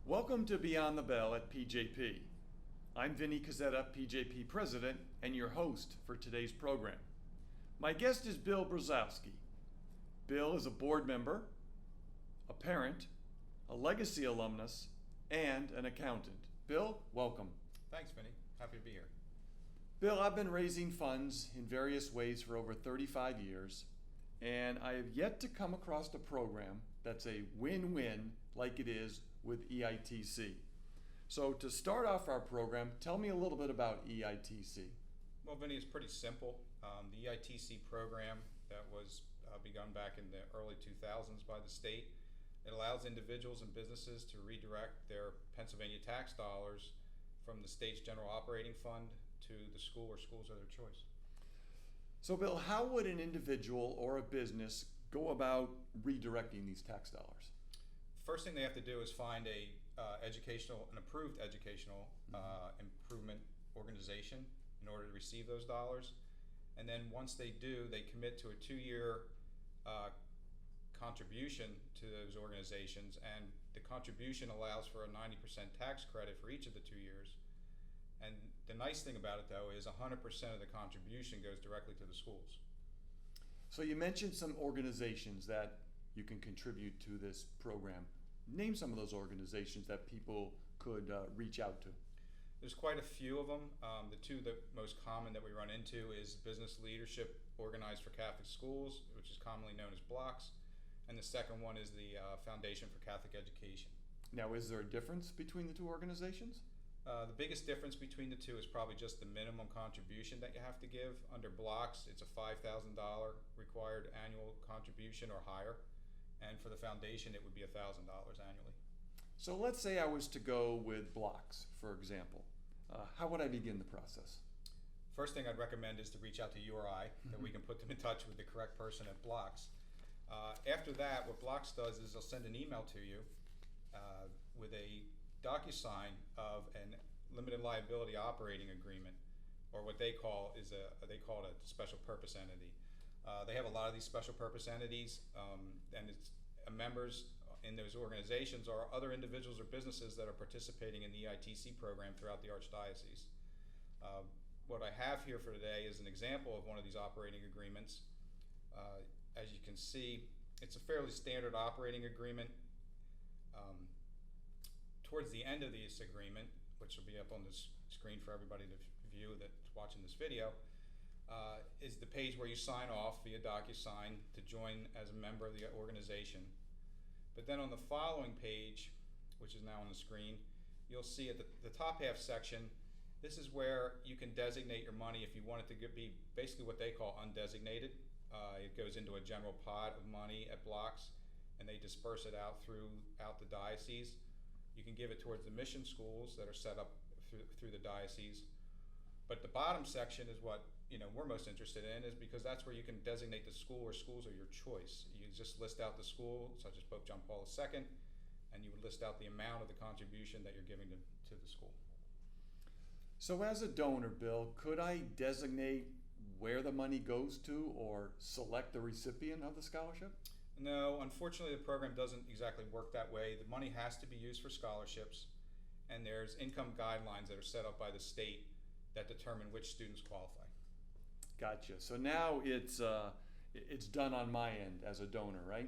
Welcome to Beyond the Bell at PJP. I'm Vinny Cazzetta, PJP President, and your host for today's program. My guest is Bill Brzezowski. Bill is a board member, a parent, a legacy alumnus, and an accountant. Bill, welcome. Thanks, Vinny. Happy to be here. Bill, I've been raising funds in various ways for over 35 years, and I have yet to come across a program that's a win-win like it is with EITC. So to start off our program, tell me a little bit about EITC. Well, Vinny, it's pretty simple. The EITC program that was begun back in the early 2000s by the state, it allows individuals and businesses to redirect their Pennsylvania tax dollars from the state's general operating fund to the school or schools of their choice. So Bill, how would an individual or a business go about redirecting these tax dollars? First thing they have to do is find an approved educational improvement organization in order to receive those dollars. And then once they do, they commit to a 2-year contribution to those organizations, and the contribution allows for a 90% tax credit for each of the 2 years. And the nice thing about it, though, is 100% of the contribution goes directly to the schools. So you mentioned some organizations that you can contribute to this program. Name some of those organizations that people could reach out to. There's quite a few of them. The two that most common that we run into is Business Leadership Organized for Catholic Schools, which is commonly known as BLOCS, and the second one is the Foundation for Catholic Education. Now, is there a difference between the two organizations? The biggest difference between the two is probably just the minimum contribution that you have to give. Under BLOCS, it's a $5,000 required annual contribution or higher, and for the foundation, it would be $1,000 annually. So let's say I was to go with BLOCS, for example. How would I begin the process? First thing I'd recommend is to reach out to you or I, that we can put them in touch with the correct person at BLOCS. After that, what BLOCS does is they'll send an email to you with a DocuSign of a limited liability operating agreement, or what they call it a special purpose entity. They have a lot of these special purpose entities, and it's members in those organizations are other individuals or businesses that are participating in the EITC program throughout the Archdiocese. What I have here for today is an example of one of these operating agreements. As you can see, it's a fairly standard operating agreement. Towards the end of this agreement, which will be up on the screen for everybody to view that's watching this video, is the page where you sign off via DocuSign to join as a member of the organization. But then on the following page, which is now on the screen, you'll see at the top half section, this is where you can designate your money if you want it to be basically what they call undesignated. It goes into a general pot of money at BLOCS, and they disperse it out throughout the diocese. You can give it towards the mission schools that are set up through the diocese. But the bottom section is what we're most interested in, is because that's where you can designate the school or schools of your choice. You just list out the school, such as Pope John Paul II, and you would list out the amount of the contribution that you're giving to the school. So as a donor, Bill, could I designate where the money goes to or select the recipient of the scholarship? No, unfortunately the program doesn't exactly work that way. The money has to be used for scholarships, and there's income guidelines that are set up by the state that determine which students qualify. Gotcha. So now it's done on my end as a donor, right?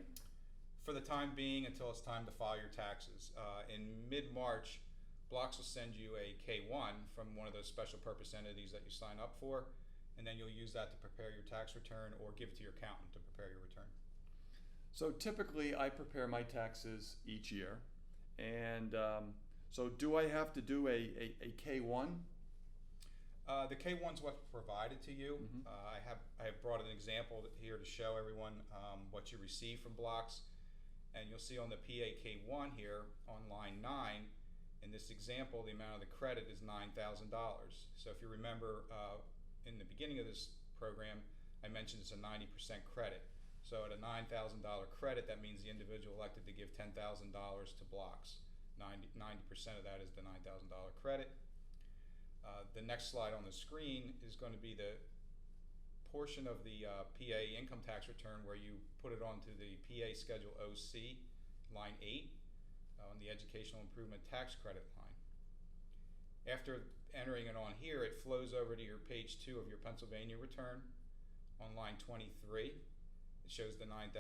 For the time being, until it's time to file your taxes. In mid-March, BLOCS will send you a K-1 from one of those special purpose entities that you sign up for, and then you'll use that to prepare your tax return or give it to your accountant to prepare your return. So typically I prepare my taxes each year, and so do I have to do a K-1? The K-1 is what's provided to you. Mm-hmm. I have brought an example here to show everyone what you receive from BLOCS, and you'll see on the PA K-1 here on line 9, in this example, the amount of the credit is $9,000. So if you remember in the beginning of this program, I mentioned it's a 90% credit. So at a $9,000 credit, that means the individual elected to give $10,000 to BLOCS. 90% of that is the $9,000 credit. The next slide on the screen is going to be the portion of the PA income tax return where you put it onto the PA Schedule OC, line 8. on the educational improvement tax credit line. After entering it on here, it flows over to your page 2 of your Pennsylvania return. On line 23, it shows the $9,000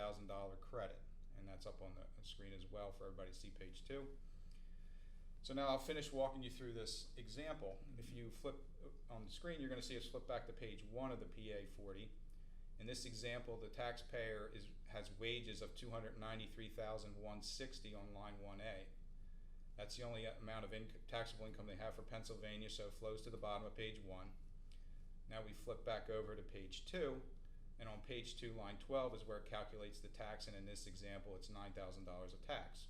credit, and that's up on the screen as well for everybody to see page 2. So now I'll finish walking you through this example. If you flip on the screen, you're going to see us flip back to page 1 of the PA 40. In this example, the taxpayer has wages of $293,160 on line 1A. That's the only amount of taxable income they have for Pennsylvania, so it flows to the bottom of page 1. Now we flip back over to page 2, and on page 2, line 12 is where it calculates the tax, and in this example, it's $9,000 of tax.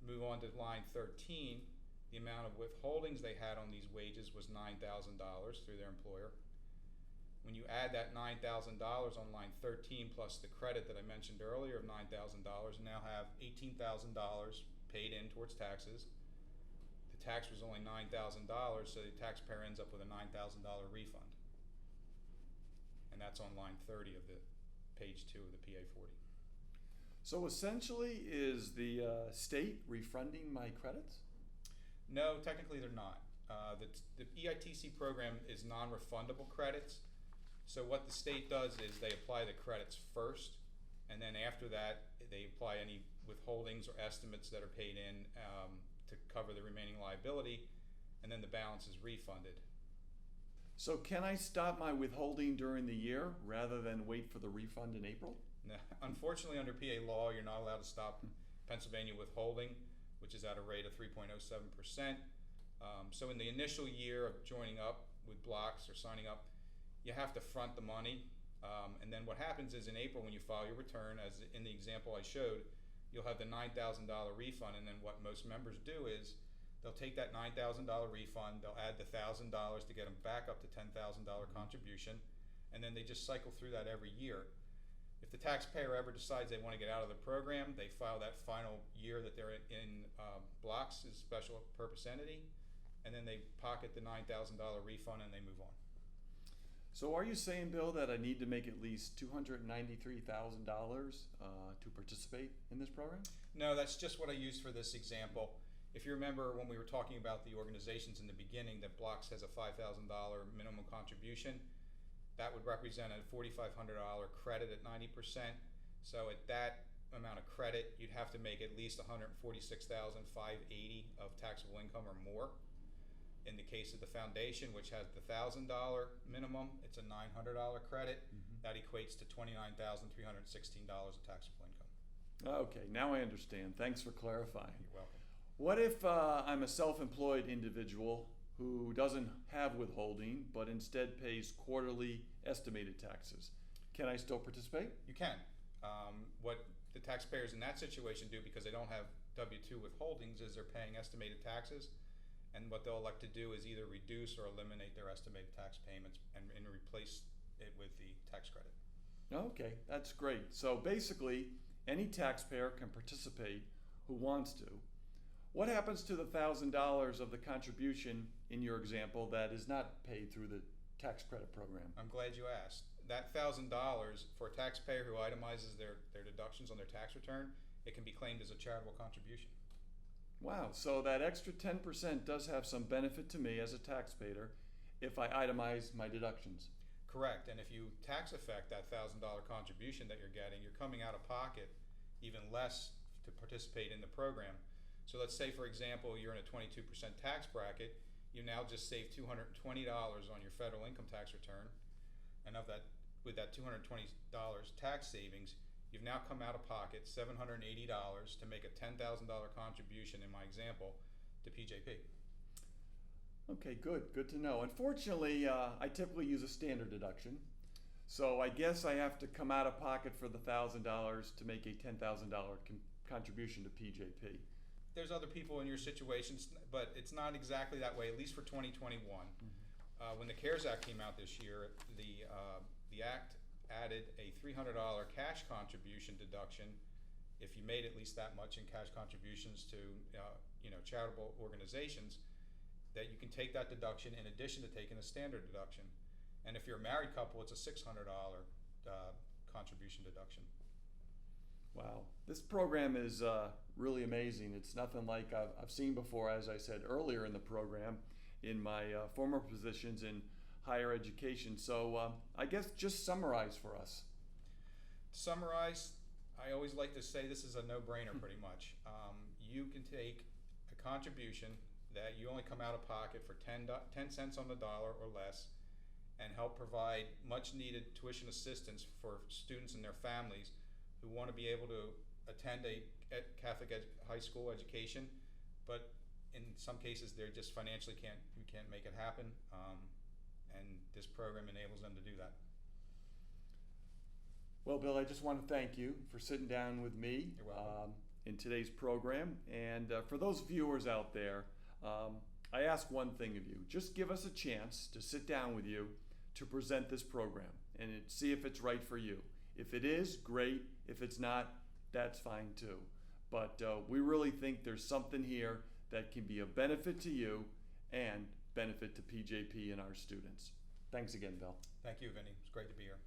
Move on to line 13. The amount of withholdings they had on these wages was $9,000 through their employer. When you add that $9,000 on line 13 plus the credit that I mentioned earlier of $9,000, you now have $18,000 paid in towards taxes. The tax was only $9,000, so the taxpayer ends up with a $9,000 refund. And that's on line 30 of the page 2 of the PA 40. So essentially, is the state refunding my credits? No, technically they're not. The EITC program is non-refundable credits. So what the state does is they apply the credits first, and then after that they apply any withholdings or estimates that are paid in to cover the remaining liability, and then the balance is refunded. So can I stop my withholding during the year rather than wait for the refund in April? Now, unfortunately, under PA law, you're not allowed to stop Pennsylvania withholding, which is at a rate of 3.07%. So in the initial year of joining up with blocks or signing up, you have to front the money. And then what happens is in April when you file your return, as in the example I showed, you'll have the $9,000 refund. And then what most members do is they'll take that $9,000 refund, they'll add the $1,000 to get them back up to $10,000 contribution, and then they just cycle through that every year. If the taxpayer ever decides they want to get out of the program, they file that final year that they're in blocks as special purpose entity, and then they pocket the $9,000 refund and they move on. So are you saying, Bill, that I need to make at least $293,000 to participate in this program? No, that's just what I used for this example. If you remember when we were talking about the organizations in the beginning, that Blocks has a $5,000 minimum contribution. That would represent a $4,500 credit at 90%. So at that amount of credit, you'd have to make at least $146,580 of taxable income or more. In the case of the foundation, which has the $1,000 minimum, it's a $900 credit. That equates to $29,316 of taxable income. Okay, now I understand. Thanks for clarifying. You're welcome. What if I'm a self-employed individual who doesn't have withholding but instead pays quarterly estimated taxes? Can I still participate? You can. What the taxpayers in that situation do, because they don't have W-2 withholdings, is they're paying estimated taxes, and what they'll elect to do is either reduce or eliminate their estimated tax payments and replace it with the tax credit. Okay, that's great. So basically, any taxpayer can participate who wants to. What happens to the $1,000 of the contribution in your example that is not paid through the tax credit program? I'm glad you asked. That $1,000 for a taxpayer who itemizes their deductions on their tax return, it can be claimed as a charitable contribution. Wow, so that extra 10% does have some benefit to me as a taxpayer if I itemize my deductions. Correct, and if you tax affect that $1,000 contribution that you're getting, you're coming out of pocket even less to participate in the program. So let's say, for example, you're in a 22% tax bracket, you now just save $220 on your federal income tax return, and of that, with that $220 tax savings, you've now come out of pocket $780 to make a $10,000 contribution, in my example, to PJP. Okay, good to know. Unfortunately, I typically use a standard deduction, so I guess I have to come out of pocket for the $1,000 to make a $10,000 contribution to PJP. There's other people in your situations, but it's not exactly that way, at least for 2021. When the CARES Act came out this year, the Act added a $300 cash contribution deduction if you made at least that much in cash contributions to charitable organizations, that you can take that deduction in addition to taking a standard deduction. And if you're a married couple, it's a $600 contribution deduction. Wow, this program is really amazing. It's nothing like I've seen before, as I said earlier in the program, in my former positions in higher education. So I guess just summarize for us. To summarize, I always like to say this is a no-brainer pretty much. You can take a contribution that you only come out of pocket for 10 cents on the dollar or less and help provide much needed tuition assistance for students and their families who want to be able to attend a Catholic high school education, but in some cases they just financially can't make it happen, and this program enables them to do that. Well, Bill, I just want to thank you for sitting down with me. You're welcome. In today's program. And for those viewers out there, I ask one thing of you. Just give us a chance to sit down with you to present this program and see if it's right for you. If it is, great. If it's not, that's fine too. But we really think there's something here that can be a benefit to you and benefit to PJP and our students. Thanks again, Bill. Thank you, Vinny. It's great to be here.